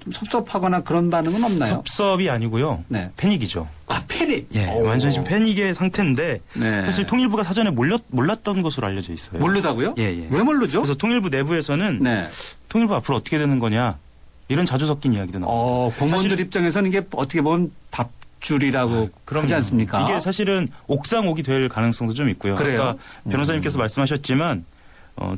좀 섭섭하거나 그런 반응은 없나요? 섭섭이 아니고요. 네. 패닉이죠. 아, 패닉. 예, 완전 지금 패닉의 상태인데 네. 사실 통일부가 사전에 몰랐던 것으로 알려져 있어요. 모르다고요? 예, 예. 왜 모르죠? 그래서 통일부 내부에서는 네. 통일부 앞으로 어떻게 되는 거냐 이런 자주 섞인 이야기도 나옵니다. 공무원들 사실- 입장에서는 이게 어떻게 보면 밥줄이라고 그러지 않습니까? 이게 사실은 옥상옥이 될 가능성도 좀 있고요. 그래요? 아까 변호사님께서 말씀하셨지만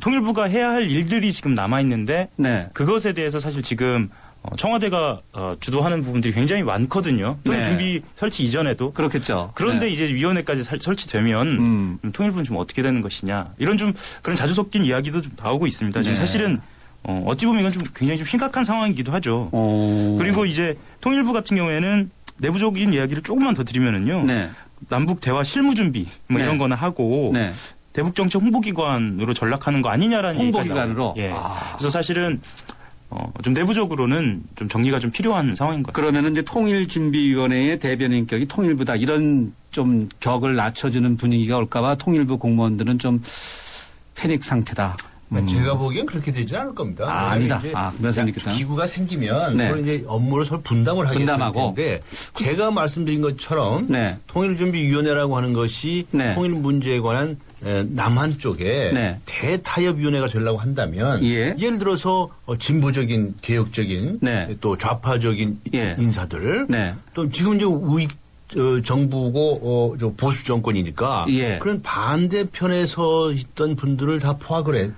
통일부가 해야 할 일들이 지금 남아 있는데 네. 그것에 대해서 사실 지금 청와대가 주도하는 부분들이 굉장히 많거든요. 통일 네. 준비 설치 이전에도. 그렇겠죠. 그런데 네. 이제 위원회까지 설치되면 통일부는 좀 어떻게 되는 것이냐. 이런 좀 그런 자주 섞인 이야기도 좀 나오고 있습니다. 지금 네. 사실은 어찌 보면 이건 좀 굉장히 좀 심각한 상황이기도 하죠. 그리고 이제 통일부 같은 경우에는 내부적인 이야기를 조금만 더 드리면은요. 네. 남북 대화 실무 준비 뭐 네. 이런 거나 하고 네. 대북 정책 홍보기관으로 전락하는 거 아니냐라는 홍보기관으로? 얘기가 나와요. 예. 그래서 사실은 좀 내부적으로는 좀 정리가 좀 필요한 상황인 것 같습니다. 그러면은 이제 통일준비위원회의 대변인격이 통일부다 이런 좀 격을 낮춰주는 분위기가 올까봐 통일부 공무원들은 좀 패닉 상태다. 제가 보기엔 그렇게 되지 않을 겁니다. 아니다. 변호사님께서는 기구가 생기면 네. 서로 이제 업무를 서로 분담을 하게 될 텐데 제가 말씀드린 것처럼 네. 통일준비위원회라고 하는 것이 네. 통일 문제에 관한 남한 쪽에 네. 대타협위원회가 되려고 한다면 예를 들어서 진보적인 개혁적인 네. 또 좌파적인 인사들 네. 또 지금 이제 우익 정부고 저 보수 정권이니까 그런 반대편에 서 있던 분들을 다 포괄을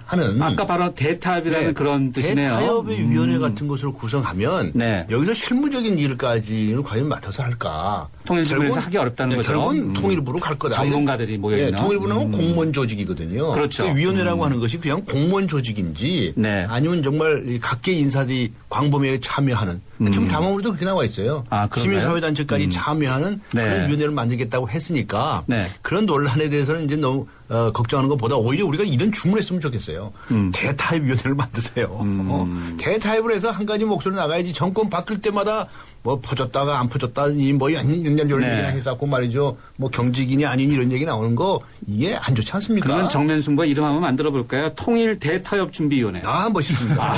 하는 아까 바로 대타협이라는 그런 뜻이네요. 대타협의 위원회 같은 것을 구성하면 여기서 실무적인 일까지는 과연 맡아서 할까? 통일부에서 하기 어렵다는 거죠. 결국은 통일부로 갈 거다. 전문가들이 모여있는. 통일부는 공무원 조직이거든요. 그렇죠. 위원회라고 하는 것이 그냥 공무원 조직인지 아니면 정말 각계 인사들이 광범위하게 참여하는 지금 담화물도 그렇게 나와 있어요. 시민사회단체까지 참여하는 그런 위원회를 만들겠다고 했으니까 그런 논란에 대해서는 이제 너무 걱정하는 것보다 오히려 우리가 이런 주문했으면 좋겠어요. 대타협위원회를 만드세요. 대타협을 해서 한 가지 목소리 나가야지 정권 바뀔 때마다 뭐 퍼졌다가 안 퍼졌다니 뭐 이런 얘기나 했었고 말이죠. 뭐 경직이니 아니니 이런 얘기 나오는 거 이게 안 좋지 않습니까? 그러면 정면승부가 이름 한번 만들어 볼까요? 통일 대타협준비위원회. 멋있습니다.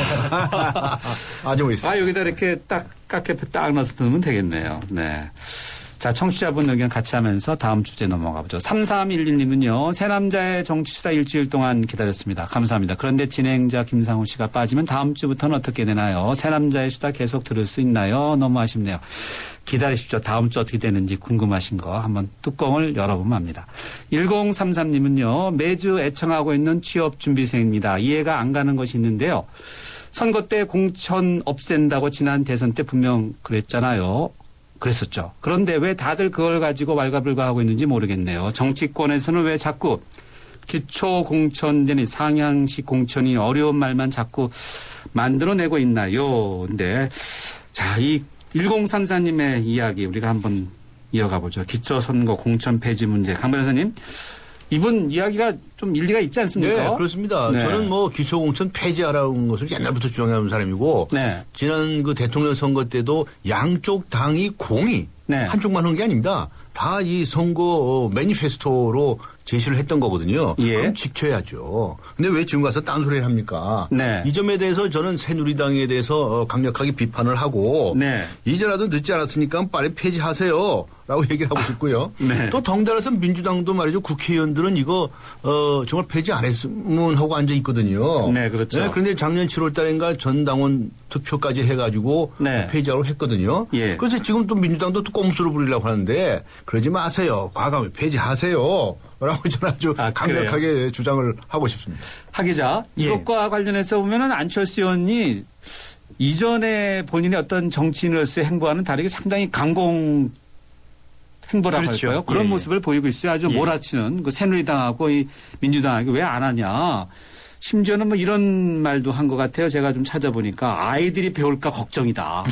아주 멋있습니다. 여기다 이렇게 딱 까케페 딱 넣어서 두면 되겠네요. 네. 자, 청취자분 의견 같이 하면서 다음 주제 넘어가 보죠. 3311님은요. 새남자의 정치수다 일주일 동안 기다렸습니다. 감사합니다. 그런데 진행자 김상훈 씨가 빠지면 다음 주부터는 어떻게 되나요? 새남자의 수다 계속 들을 수 있나요? 너무 아쉽네요. 기다리십시오. 다음 주 어떻게 되는지 궁금하신 거 한번 뚜껑을 열어보면 압니다. 1033님은요. 매주 애청하고 있는 취업준비생입니다. 이해가 안 가는 것이 있는데요. 선거 때 공천 없앤다고 지난 대선 때 분명 그랬잖아요. 그랬었죠. 그런데 왜 다들 그걸 가지고 왈가불가하고 있는지 모르겠네요. 정치권에서는 왜 자꾸 기초 공천제니 상향식 공천이 어려운 말만 자꾸 만들어내고 있나요? 근데 자, 이 1034님의 이야기 우리가 한번 이어가 보죠. 기초선거 공천 폐지 문제. 강 변호사님. 이분 이야기가 좀 일리가 있지 않습니까? 네, 그렇습니다. 저는 뭐 기초공천 폐지하라는 것을 옛날부터 주장해온 사람이고 지난 그 대통령 선거 때도 양쪽 당이 공이 한쪽만 한 게 아닙니다. 다 이 선거 매니페스토로 제시를 했던 거거든요. 그럼 지켜야죠. 근데 왜 지금 가서 딴소리를 합니까? 이 점에 대해서 저는 새누리당에 대해서 강력하게 비판을 하고 이제라도 늦지 않았으니까 빨리 폐지하세요. 라고 얘기를 하고 싶고요. 또 덩달아서 민주당도 말이죠. 국회의원들은 이거 정말 폐지 안 했으면 하고 앉아 있거든요. 그렇죠. 그런데 작년 7월 달인가 전당원 투표까지 해가지고 폐지하려고 했거든요. 그래서 지금 또 민주당도 또 꼼수를 부리려고 하는데 그러지 마세요. 과감히 폐지하세요. 라고 저는 아주 강력하게 주장을 하고 싶습니다. 하 기자, 이것과 관련해서 보면은 안철수 의원이 이전에 본인의 어떤 정치인으로서의 행보와는 다르게 상당히 강공 행보라고 할까요? 그런 모습을 보이고 있어요. 아주 몰아치는 그 새누리당하고 이 민주당하고 왜 안 하냐. 심지어는 뭐 이런 말도 한 것 같아요. 제가 좀 찾아보니까 아이들이 배울까 걱정이다.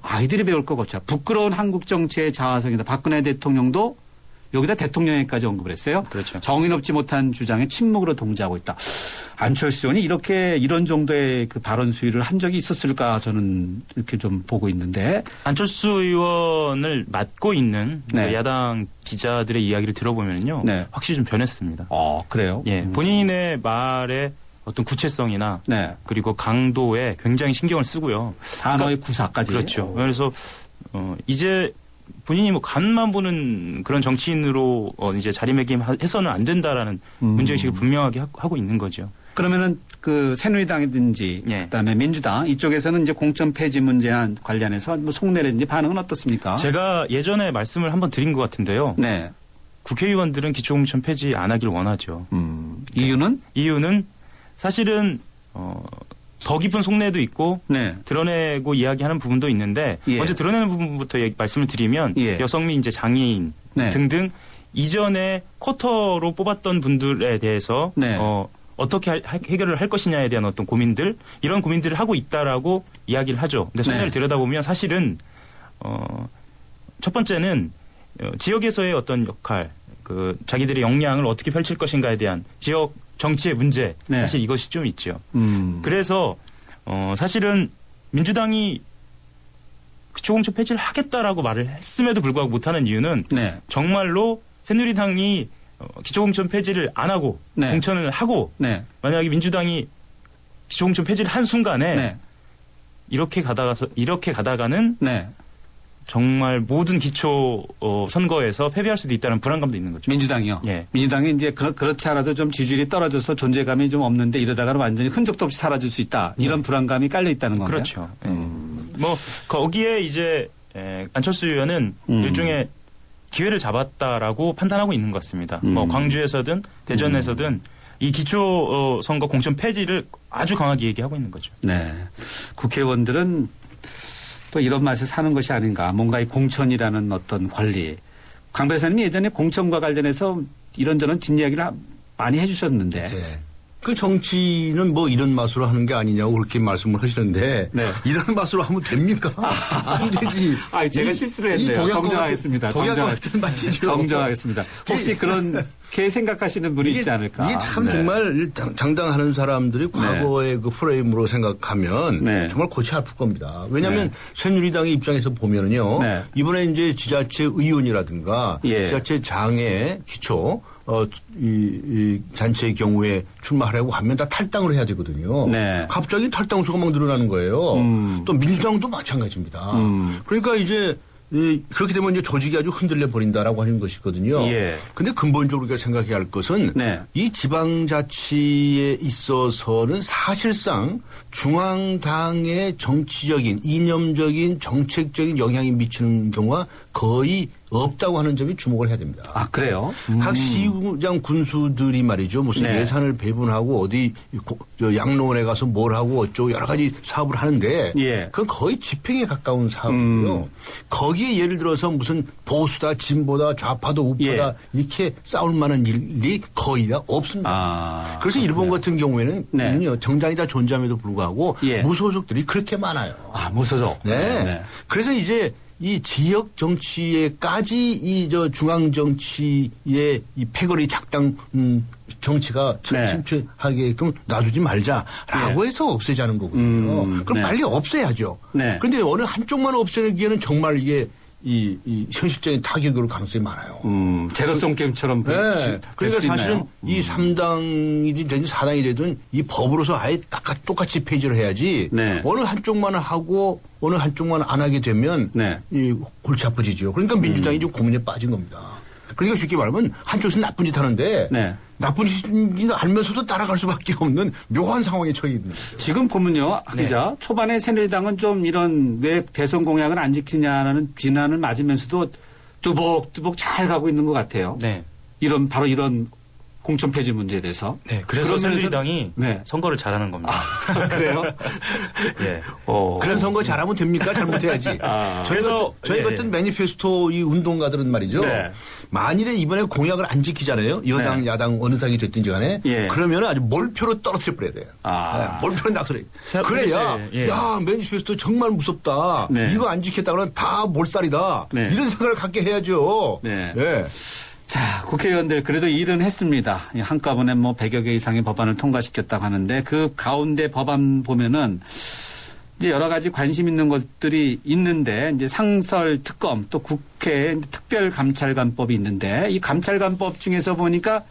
아이들이 배울까 걱정. 부끄러운 한국 정치의 자화성이다. 박근혜 대통령도 여기다 대통령에까지 언급을 했어요. 그렇죠. 정의롭지 못한 주장에 침묵으로 동조하고 있다. 안철수 의원이 이런 정도의 그 발언 수위를 한 적이 있었을까 저는 이렇게 좀 보고 있는데. 안철수 의원을 맡고 있는 야당 기자들의 이야기를 들어보면요. 확실히 좀 변했습니다. 그래요? 본인의 말에 어떤 구체성이나 그리고 강도에 굉장히 신경을 쓰고요. 단어의 구사까지. 그렇죠. 그래서 이제 본인이 뭐 간만 보는 그런 정치인으로 이제 자리매김해서는 안 된다라는 문제의식을 분명하게 하고 있는 거죠. 그러면은 그 새누리당이든지 그다음에 민주당 이쪽에서는 이제 공천 폐지 문제와 관련해서 뭐 속내라든지 반응은 어떻습니까? 제가 예전에 말씀을 한번 드린 것 같은데요. 국회의원들은 기초공천 폐지 안 하길 원하죠. 이유는? 이유는 사실은 더 깊은 속내도 있고 드러내고 이야기하는 부분도 있는데 먼저 드러내는 부분부터 말씀을 드리면 여성민 이제 장애인 등등 이전에 쿼터로 뽑았던 분들에 대해서 어떻게 해결을 할 것이냐에 대한 어떤 고민들 이런 고민들을 하고 있다라고 이야기를 하죠. 근데 속내를 들여다보면 사실은 첫 번째는 지역에서의 어떤 역할 그 자기들의 역량을 어떻게 펼칠 것인가에 대한 지역 정치의 문제 네. 사실 이것이 좀 있죠. 그래서 사실은 민주당이 기초공천 폐지를 하겠다라고 말을 했음에도 불구하고 못하는 이유는 네. 정말로 새누리당이 기초공천 폐지를 안 하고 네. 공천을 하고 네. 만약에 민주당이 기초공천 폐지를 한 순간에 네. 이렇게 가다가는 네. 정말 모든 기초 선거에서 패배할 수도 있다는 불안감도 있는 거죠. 민주당이요. 예. 민주당이 이제 그렇지 않아도 좀 지지율이 떨어져서 존재감이 좀 없는데 이러다가는 완전히 흔적도 없이 사라질 수 있다. 이런 불안감이 깔려 있다는 건가요? 그렇죠. 뭐 거기에 이제 안철수 의원은 일종의 기회를 잡았다라고 판단하고 있는 것 같습니다. 뭐 광주에서든 대전에서든 이 기초 선거 공천 폐지를 아주 강하게 얘기하고 있는 거죠. 네. 국회의원들은 또 이런 맛에 사는 것이 아닌가. 뭔가 이 공천이라는 어떤 권리. 강 변호사님이 예전에 공천과 관련해서 이런저런 뒷이야기를 많이 해주셨는데. 네. 그 정치는 뭐 이런 맛으로 하는 게 아니냐고 그렇게 말씀을 하시는데 네. 이런 맛으로 하면 됩니까? 안 되지. 제가 실수를 했네요. 정정하겠습니다. 정정하겠습니다. 혹시 그렇게 생각하시는 분이 있지 않을까? 이게 참 네. 정말 장당하는 사람들이 과거의 그 프레임으로 생각하면 네. 정말 골치 아플 겁니다. 왜냐하면 새누리당의 입장에서 보면은요. 네. 이번에 이제 지자체 의원이라든가 예. 지자체 장애 기초 이 단체의 경우에 출마하려고 하면 다 탈당을 해야 되거든요. 네. 갑자기 탈당 수가 막 늘어나는 거예요. 또 민주당도 마찬가지입니다. 그러니까 이제 그렇게 되면 이제 조직이 아주 흔들려 버린다라고 하는 것이거든요. 예. 근데 근본적으로 우리가 생각해야 할 것은 네. 이 지방자치에 있어서는 사실상 중앙당의 정치적인 이념적인 정책적인 영향이 미치는 경우가 거의 없다고 하는 점이 주목을 해야 됩니다. 아, 그래요? 각 시장 군수들이 말이죠. 무슨 네. 예산을 배분하고 어디 양로원에 가서 뭘 하고 어쩌고 여러 가지 사업을 하는데 예. 그건 거의 집행에 가까운 사업이고요. 거기에 예를 들어서 무슨 보수다 진보다 좌파다 우파다 이렇게 싸울 만한 일이 거의 다 없습니다. 그래서 일본 같은 경우에는 네. 정당이 다 존재함에도 불구하고 예. 무소속들이 그렇게 많아요. 아, 무소속. 네. 네. 그래서 이제 이 지역 정치에까지 이 중앙 정치의 이 패거리 작당 정치가 침투하게끔 놔두지 말자라고 해서 없애자는 거거든요. 그럼 빨리 없애야죠. 네. 그런데 어느 한쪽만 없애기에는 정말 이게 이 현실적인 타격이 올 가능성이 많아요. 제로섬 게임처럼 네. 그러니까 사실은 이 3당이든 되든 4당이 되든 이 법으로서 아예 똑같이 폐지를 해야지 네. 어느 한쪽만 하고 어느 한쪽만 안 하게 되면 네. 이 골치 아프지죠. 그러니까 민주당이 좀 고민에 빠진 겁니다. 그러니까 쉽게 말하면 한쪽에서 나쁜 짓 하는데 네. 나쁜 짓인 알면서도 따라갈 수밖에 없는 묘한 상황에 처해 있는 거죠. 지금 보면요, 하 기자, 초반에 새누리당은 좀 이런 왜 대선 공약을 안 지키냐는 비난을 맞으면서도 뚜벅뚜벅 잘 가고 있는 것 같아요. 네. 바로 이런 공천 폐지 문제에 대해서. 네. 그래서 새누리당이 선거를 잘하는 겁니다. 그래요? 예. 그런 선거 잘하면 됩니까? 잘못해야지. 저희 같은 매니페스토 이 운동가들은 말이죠. 네. 만일에 이번에 공약을 안 지키잖아요. 여당, 야당 어느 당이 됐든지 간에. 그러면 아주 몰표로 떨어뜨려 버려야 돼요. 몰표는 낙서래. 그래야 야 매니페스토 정말 무섭다. 이거 안 지켰다 그러면 다 몰살이다. 이런 생각을 갖게 해야죠. 네. 자, 국회의원들 그래도 일은 했습니다. 한꺼번에 100여 개 이상의 법안을 통과시켰다고 하는데 그 가운데 법안 보면은 이제 여러 가지 관심 있는 것들이 있는데 이제 상설 특검 또 국회 특별감찰관법이 있는데 이 감찰관법 중에서 보니까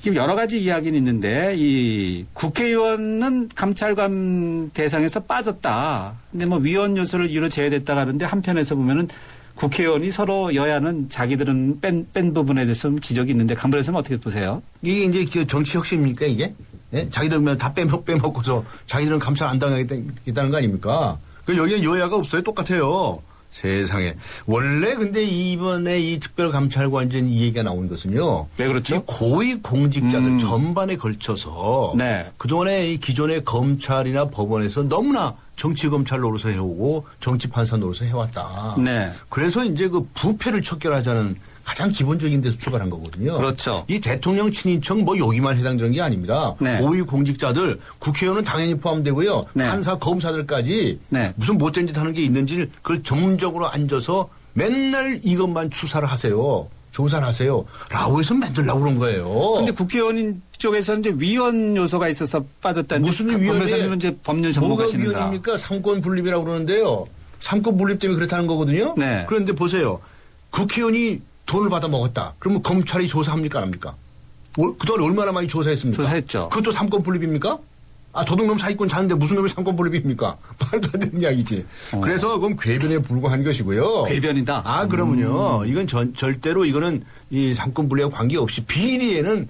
지금 여러 가지 이야기는 있는데 이 국회의원은 감찰관 대상에서 빠졌다. 근데 위원 요소를 이유로 제외됐다고 하는데 한편에서 보면은 국회의원이 서로 여야는 자기들은 뺀 부분에 대해서 지적이 있는데 강 변호사는 어떻게 보세요? 이게 이제 정치 혁신입니까 이게? 네? 자기들은 다 빼먹고서 자기들은 감찰 안 당하겠다는 거 아닙니까? 여기에 여야가 없어요. 똑같아요. 세상에. 원래 근데 이번에 이 특별감찰관전 이 얘기가 나온 것은요. 네, 그렇죠. 이 고위 공직자들 전반에 걸쳐서 그동안에 이 기존의 검찰이나 법원에서 너무나 정치검찰 노릇을 해오고 정치판사 노릇을 해왔다. 네. 그래서 이제 그 부패를 척결하자는 가장 기본적인 데서 출발한 거거든요. 그렇죠. 이 대통령 친인척 여기만 해당되는 게 아닙니다. 고위 공직자들, 국회의원은 당연히 포함되고요. 판사, 검사들까지 무슨 못된 짓 하는 게 있는지 그걸 전문적으로 앉아서 맨날 이것만 수사를 하세요. 조사를 하세요. 라고 해서 만들려고 그런 거예요. 근데 국회의원 쪽에서 이제 위헌 요소가 있어서 빠졌다는 무슨 위헌이에요? 이제 법률 전문가시는가? 뭐가 위헌입니까? 삼권 분립이라고 그러는데요. 삼권 분립 때문에 그렇다는 거거든요. 네. 그런데 보세요. 국회의원이 돈을 받아 먹었다. 그러면 검찰이 조사합니까? 안 합니까? 그동안 얼마나 많이 조사했습니까? 조사했죠. 그것도 삼권 분립입니까? 도둑놈 사기꾼 자는데 무슨 놈이 삼권 분립입니까? 말도 안 되는 이야기지. 그래서 그건 궤변에 불과한 것이고요. 궤변이다. 그러면요. 이건 절대로 이거는 이 삼권 분립과 관계없이 비리에는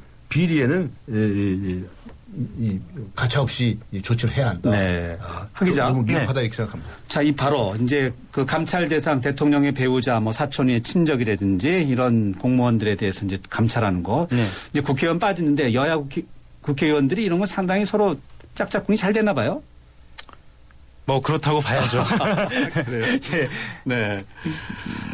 가차없이 조치를 해야 한다. 네. 하 기자. 너무 미흡하다 이렇게 생각합니다. 자, 이 바로 이제 그 감찰 대상 대통령의 배우자 뭐 사촌의 친적이라든지 이런 공무원들에 대해서 이제 감찰하는 거. 네. 이제 국회의원 빠지는데 여야 국회의원들이 이런 거 상당히 서로 짝짝꿍이 잘 되나 봐요. 뭐 그렇다고 봐야죠. 그래요? 예. 네.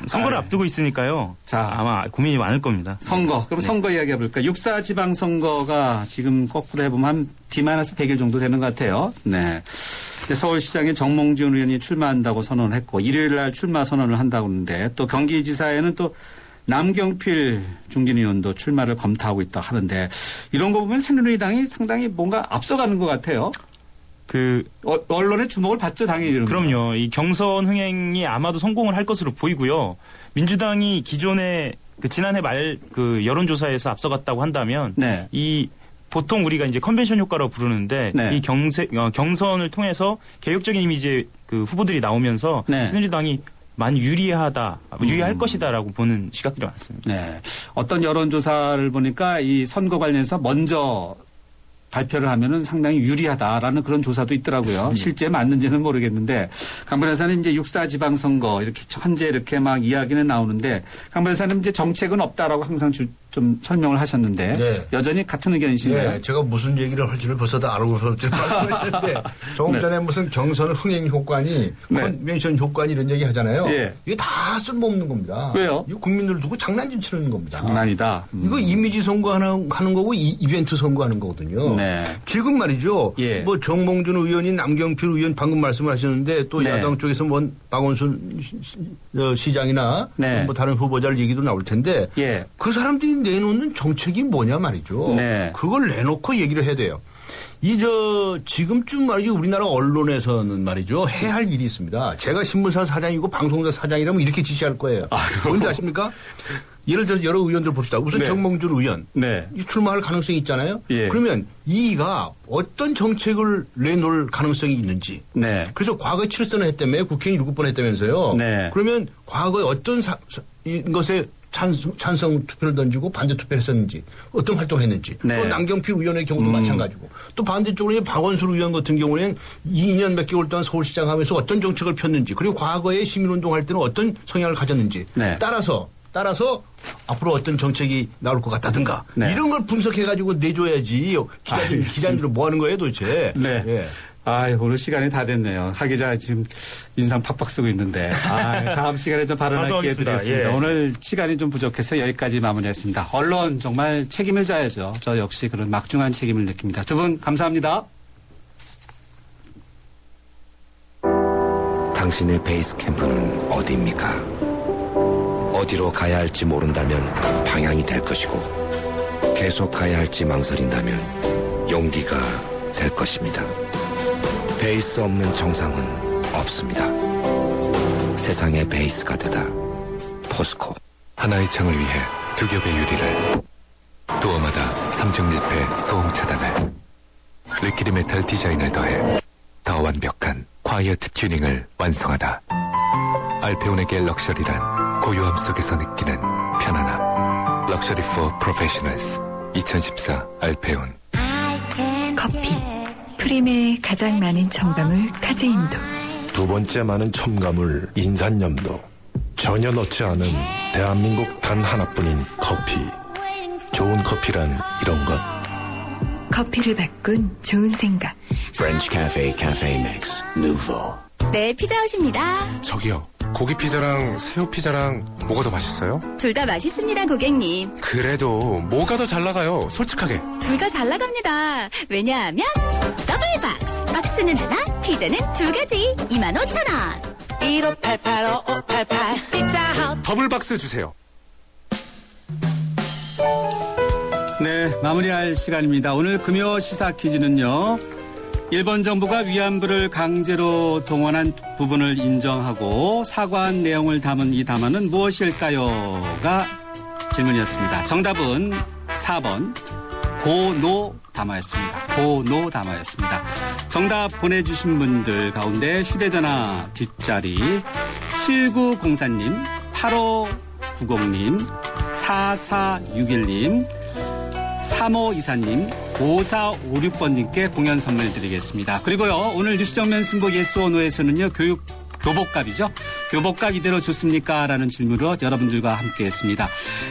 선거를 앞두고 있으니까요. 자, 아마 고민이 많을 겁니다. 선거. 그럼 선거 이야기 해볼까요? 6.4 지방선거가 지금 거꾸로 해보면 한 D-100일 정도 되는 것 같아요. 네. 이제 서울시장에 정몽준 의원이 출마한다고 선언을 했고 일요일 날 출마 선언을 한다고 하는데 또 경기지사에는 또 남경필 중진 의원도 출마를 검토하고 있다 하는데 이런 거 보면 새누리당이 상당히 뭔가 앞서가는 것 같아요. 언론의 주목을 받죠, 당연히. 이런 그럼요. 거. 이 경선 흥행이 아마도 성공을 할 것으로 보이고요. 민주당이 기존에 지난해 말 여론조사에서 앞서갔다고 한다면 네. 이 보통 우리가 이제 컨벤션 효과로 부르는데 네. 이 경선을 통해서 개혁적인 이미지의 후보들이 나오면서 네. 새누리당이 많이 유리할 것이다라고 보는 시각들이 많습니다. 네. 어떤 여론조사를 보니까 이 선거 관련해서 먼저 발표를 하면은 상당히 유리하다라는 그런 조사도 있더라고요. 실제 맞는지는 모르겠는데 강 변호사는 이제 6.4 지방선거 이렇게 현재 이렇게 막 이야기는 나오는데 강 변호사는 이제 정책은 없다라고 항상 좀 설명을 하셨는데 네. 여전히 같은 의견이신가요? 네, 제가 무슨 얘기를 할지를 벌써 다 알고서 말씀했는데 조금 전에 무슨 경선 흥행 효과니 컨벤션 효과니 이런 얘기 하잖아요. 이게 다 쓸모없는 겁니다. 왜요? 이거 국민들을 두고 장난좀 치는 겁니다. 장난이다. 이거 이미지 선거하는 거고 이벤트 선거하는 거거든요. 네. 지금 말이죠. 뭐 정몽준 의원이 남경필 의원 방금 말씀하셨는데 또 야당 쪽에서 뭐 박원순 시장이나 뭐 다른 후보자를 얘기도 나올 텐데 그 사람들이 내놓는 정책이 뭐냐 말이죠. 그걸 내놓고 얘기를 해야 돼요. 지금쯤 말이죠. 우리나라 언론에서는 말이죠. 해야 할 일이 있습니다. 제가 신문사 사장이고 방송사 사장이라면 이렇게 지시할 거예요. 뭔지 아십니까? 예를 들어서 여러 의원들 봅시다. 우선 정몽준 의원. 출마할 가능성이 있잖아요. 그러면 이가 어떤 정책을 내놓을 가능성이 있는지. 그래서 과거에 7선을 했다며 국회의원 7번 했다면서요. 그러면 과거에 어떤 것에 찬성 투표를 던지고 반대 투표를 했었는지 어떤 활동을 했는지 또 남경필 의원의 경우도 마찬가지고 또 반대쪽으로 박원순 의원 같은 경우에는 2년 몇 개월 동안 서울시장 하면서 어떤 정책을 폈는지 그리고 과거에 시민운동할 때는 어떤 성향을 가졌는지 따라서 앞으로 어떤 정책이 나올 것 같다든가 이런 걸 분석해가지고 내줘야지 기자님들은 뭐 하는 거예요 도대체. 오늘 시간이 다 됐네요. 하 기자 지금 인상 팍팍 쓰고 있는데 다음 시간에 좀 발언할 기회 드리겠습니다. 오늘 시간이 좀 부족해서 여기까지 마무리했습니다. 언론 정말 책임을 져야죠. 저 역시 그런 막중한 책임을 느낍니다. 두 분 감사합니다. 당신의 베이스 캠프는 어디입니까? 어디로 가야 할지 모른다면 방향이 될 것이고 계속 가야 할지 망설인다면 용기가 될 것입니다. 베이스 없는 정상은 없습니다. 세상의 베이스가 되다. 포스코. 하나의 창을 위해 두 겹의 유리를 도어마다 3중 밀폐 소음 차단을 리퀴드 메탈 디자인을 더해 더 완벽한 콰이어트 튜닝을 완성하다. 알페온에게 럭셔리란 고요함 속에서 느끼는 편안함. 럭셔리 for professionals 2014 알페온. 커피. 프림의 가장 많은 첨가물 카제인도. 두 번째 많은 첨가물 인산염도. 전혀 넣지 않은 대한민국 단 하나뿐인 커피. 좋은 커피란 이런 것. 커피를 바꾼 좋은 생각. French Cafe Cafe Mix Nouveau. 네, 피자헛입니다. 저기요. 고기 피자랑 새우 피자랑 뭐가 더 맛있어요? 둘 다 맛있습니다, 고객님. 그래도 뭐가 더 잘 나가요? 솔직하게. 둘 다 잘 나갑니다. 왜냐하면 더블 박스. 박스는 하나, 피자는 두 가지. 25,000원. 1588-5588 피자헛 더블 박스 주세요. 네, 마무리할 시간입니다. 오늘 금요 시사 퀴즈는요. 일본 정부가 위안부를 강제로 동원한 부분을 인정하고 사과한 내용을 담은 이 담화는 무엇일까요?가 질문이었습니다. 정답은 4번 고노 담화였습니다. 고노 담화였습니다. 정답 보내주신 분들 가운데 휴대전화 뒷자리 7904님, 8590님, 4461님, 3524님, 5456번님께 공연 선물 드리겠습니다. 그리고요, 오늘 뉴스정면 승부 예스 오 노에서는요, 교복값이죠. 교복값 이대로 좋습니까? 라는 질문으로 여러분들과 함께 했습니다.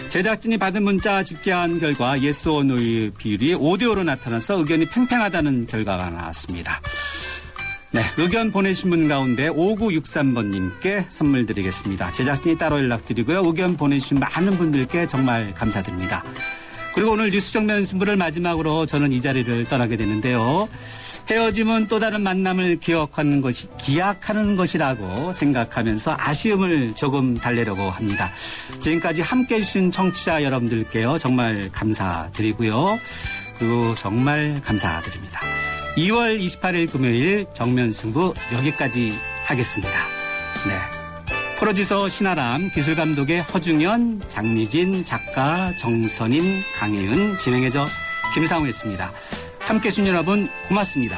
제작진이 받은 문자 집계한 결과 예스 오 노의 비율이 5대5로 나타나서 의견이 팽팽하다는 결과가 나왔습니다. 네, 의견 보내신 분 가운데 5963번님께 선물 드리겠습니다. 제작진이 따로 연락드리고요. 의견 보내주신 많은 분들께 정말 감사드립니다. 그리고 오늘 뉴스 정면 승부를 마지막으로 저는 이 자리를 떠나게 되는데요. 헤어짐은 또 다른 만남을 기약하는 것이라고 생각하면서 아쉬움을 조금 달래려고 합니다. 지금까지 함께해 주신 청취자 여러분들께요. 정말 감사드리고요. 그리고 정말 감사드립니다. 2월 28일 금요일 정면 승부 여기까지 하겠습니다. 네. 프로듀서 신아람, 기술감독의 허중현, 장미진, 작가 정선인, 강혜은, 진행해줘 김상우였습니다. 함께해 주신 여러분 고맙습니다.